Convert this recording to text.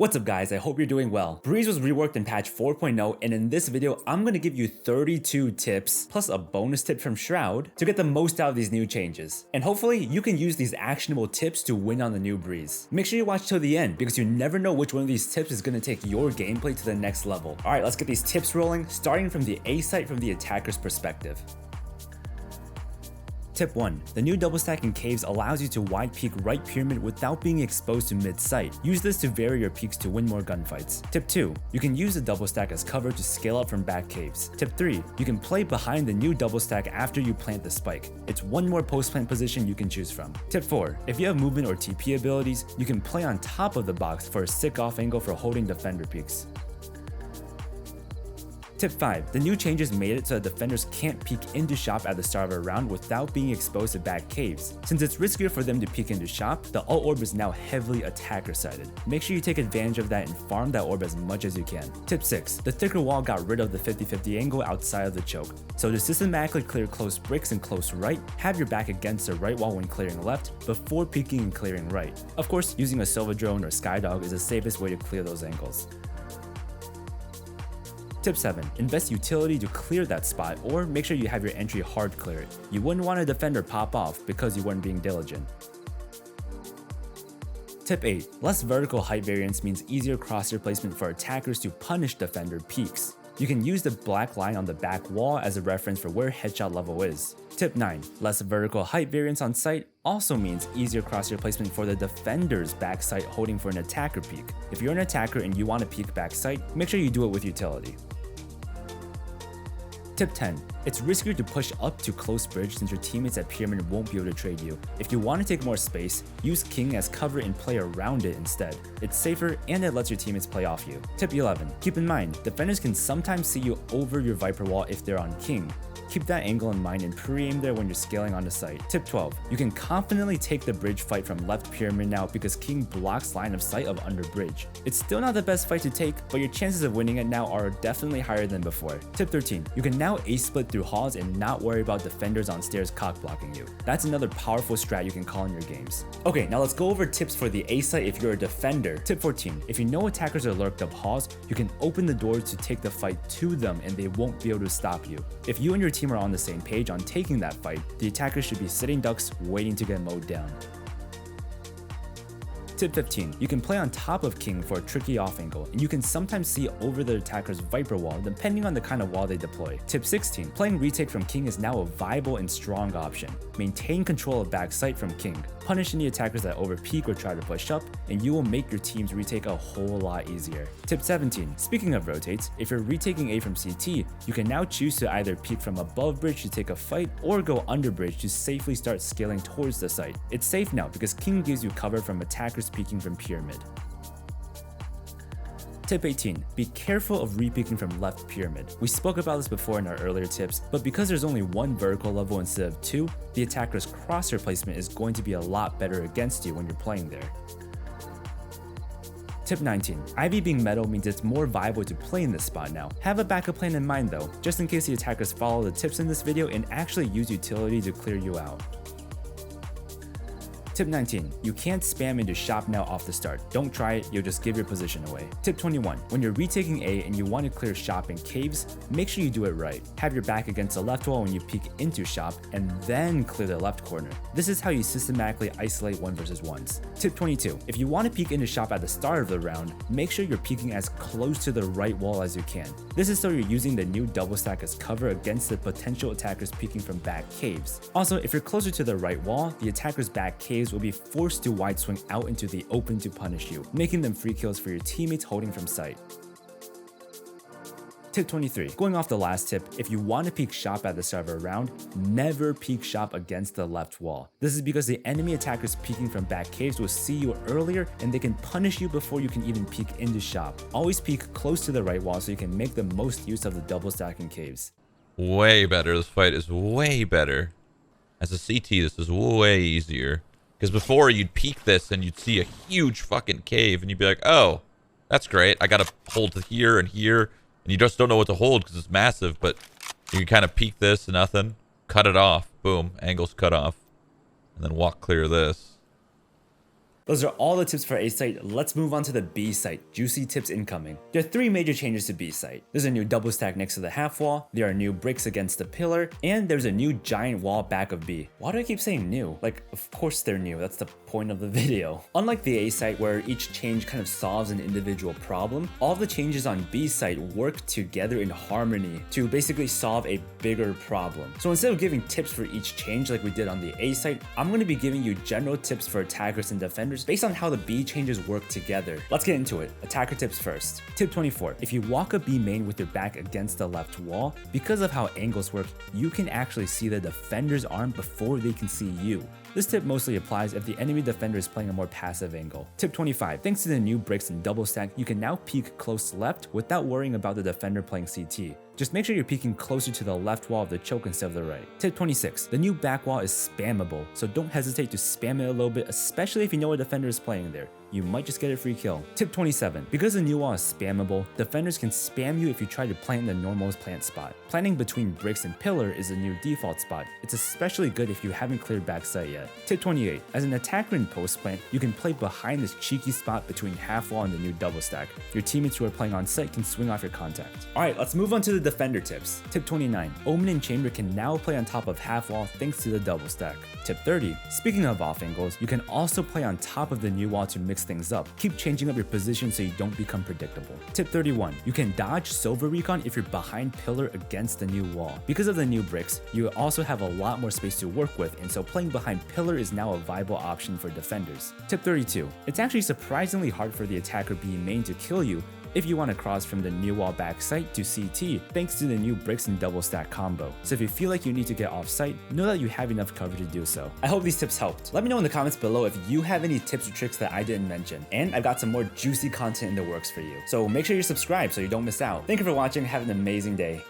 What's up guys, I hope you're doing well. Breeze was reworked in patch 4.0 and in this video I'm going to give you 32 tips plus a bonus tip from Shroud to get the most out of these new changes. And hopefully you can use these actionable tips to win on the new Breeze. Make sure you watch till the end because you never know which one of these tips is going to take your gameplay to the next level. Alright, let's get these tips rolling, starting from the A site from the attacker's perspective. Tip 1. The new double stack in caves allows you to wide peek right pyramid without being exposed to mid-site. Use this to vary your peaks to win more gunfights. Tip 2. You can use the double stack as cover to scale up from back caves. Tip 3. You can play behind the new double stack after you plant the spike. It's one more post plant position you can choose from. Tip 4. If you have movement or TP abilities, you can play on top of the box for a sick off angle for holding defender peaks. Tip 5. The new changes made it so that defenders can't peek into shop at the start of a round without being exposed to back caves. Since it's riskier for them to peek into shop, the ult orb is now heavily attacker sided. Make sure you take advantage of that and farm that orb as much as you can. Tip 6. The thicker wall got rid of the 50-50 angle outside of the choke. So to systematically clear close bricks and close right, have your back against the right wall when clearing left before peeking and clearing right. Of course, using a Silver Drone or Skydog is the safest way to clear those angles. Tip 7. Invest utility to clear that spot or make sure you have your entry hard cleared. You wouldn't want a defender pop off because you weren't being diligent. Tip 8. Less vertical height variance means easier crosshair placement for attackers to punish defender peaks. You can use the black line on the back wall as a reference for where headshot level is. Tip 9. Less vertical height variance on site also means easier crosshair placement for the defender's back site holding for an attacker peak. If you're an attacker and you want to peek back site, make sure you do it with utility. Tip 10. It's riskier to push up to close bridge since your teammates at pyramid won't be able to trade you. If you want to take more space, use king as cover and play around it instead. It's safer and it lets your teammates play off you. Tip 11. Keep in mind, defenders can sometimes see you over your Viper wall if they're on king. Keep that angle in mind and pre-aim there when you're scaling on the site. Tip 12. You can confidently take the bridge fight from left pyramid now because king blocks line of sight of under bridge. It's still not the best fight to take, but your chances of winning it now are definitely higher than before. Tip 13. You can now ace split through halls and not worry about defenders on stairs cock blocking you. That's another powerful strat you can call in your games. Okay, now let's go over tips for the A site if you're a defender. Tip 14. If you know attackers are lurked up halls, you can open the door to take the fight to them and they won't be able to stop you. If you and your team are on the same page on taking that fight, the attackers should be sitting ducks waiting to get mowed down. Tip 15. You can play on top of king for a tricky off angle, and you can sometimes see over the attacker's Viper wall depending on the kind of wall they deploy. Tip 16. Playing retake from king is now a viable and strong option. Maintain control of back sight from king. Punish any attackers that over peek or try to push up, and you will make your team's retake a whole lot easier. Tip 17. Speaking of rotates, if you're retaking A from CT, you can now choose to either peek from above bridge to take a fight or go under bridge to safely start scaling towards the site. It's safe now because king gives you cover from attackers peeking from pyramid. Tip 18. Be careful of re-peeking from left pyramid. We spoke about this before in our earlier tips, but because there's only one vertical level instead of two, the attacker's crosshair placement is going to be a lot better against you when you're playing there. Tip 19. Ivy being metal means it's more viable to play in this spot now. Have a backup plan in mind though, just in case the attackers follow the tips in this video and actually use utility to clear you out. Tip 19. You can't spam into shop now off the start. Don't try it, you'll just give your position away. Tip 21. When you're retaking A and you want to clear shop in caves, make sure you do it right. Have your back against the left wall when you peek into shop and then clear the left corner. This is how you systematically isolate 1 versus 1s. Tip 22. If you want to peek into shop at the start of the round, make sure you're peeking as close to the right wall as you can. This is so you're using the new double stack as cover against the potential attackers peeking from back caves. Also, if you're closer to the right wall, the attacker's back caves will be forced to wide swing out into the open to punish you, making them free kills for your teammates holding from sight. Tip 23. Going off the last tip, if you want to peek shop at the start of a round, never peek shop against the left wall. This is because the enemy attackers peeking from back caves will see you earlier and they can punish you before you can even peek into shop. Always peek close to the right wall so you can make the most use of the double stack in caves. Way better. This fight is way better. As a CT, this is way easier. Because before you'd peek this and you'd see a huge fucking cave and you'd be like, oh, that's great. I gotta hold to here and here. And you just don't know what to hold because it's massive. But you can kind of peek this and nothing. Cut it off. Boom. Angles cut off. And then walk clear this. Those are all the tips for A site. Let's move on to the B site. Juicy tips incoming. There are 3 major changes to B site. There's a new double stack next to the half wall, there are new bricks against the pillar, and there's a new giant wall back of B. Why do I keep saying new? Like, of course they're new, that's the point of the video. Unlike the A site where each change kind of solves an individual problem, all the changes on B site work together in harmony to basically solve a bigger problem. So instead of giving tips for each change like we did on the A site, I'm going to be giving you general tips for attackers and defenders based on how the B changes work together. Let's get into it. Attacker tips first. Tip 24. If you walk a B main with your back against the left wall, because of how angles work, you can actually see the defender's arm before they can see you. This tip mostly applies if the enemy defender is playing a more passive angle. Tip 25. Thanks to the new bricks and double stack, you can now peek close left without worrying about the defender playing CT. Just make sure you're peeking closer to the left wall of the choke instead of the right. Tip 26. The new back wall is spammable, so don't hesitate to spam it a little bit, especially if you know a defender is playing there. You might just get a free kill. Tip 27. Because the new wall is spammable, defenders can spam you if you try to plant the normal plant spot. Planting between bricks and pillar is a new default spot. It's especially good if you haven't cleared backside yet. Tip 28. As an attacker in post plant, you can play behind this cheeky spot between half wall and the new double stack. Your teammates who are playing on site can swing off your contact. Alright, let's move on to the defender tips. Tip 29. Omen and Chamber can now play on top of half wall thanks to the double stack. Tip 30. Speaking of off angles, you can also play on top of the new wall to mix things up. Keep changing up your position so you don't become predictable. Tip 31. You can dodge silver recon if you're behind pillar against the new wall. Because of the new bricks, you also have a lot more space to work with, and so playing behind pillar is now a viable option for defenders. Tip 32. It's actually surprisingly hard for the attacker B main to kill you if you want to cross from the new wall back site to CT thanks to the new bricks and double stack combo. So if you feel like you need to get off site, know that you have enough cover to do so. I hope these tips helped. Let me know in the comments below if you have any tips or tricks that I didn't mention, and I've got some more juicy content in the works for you. So make sure you're subscribed so you don't miss out. Thank you for watching, have an amazing day.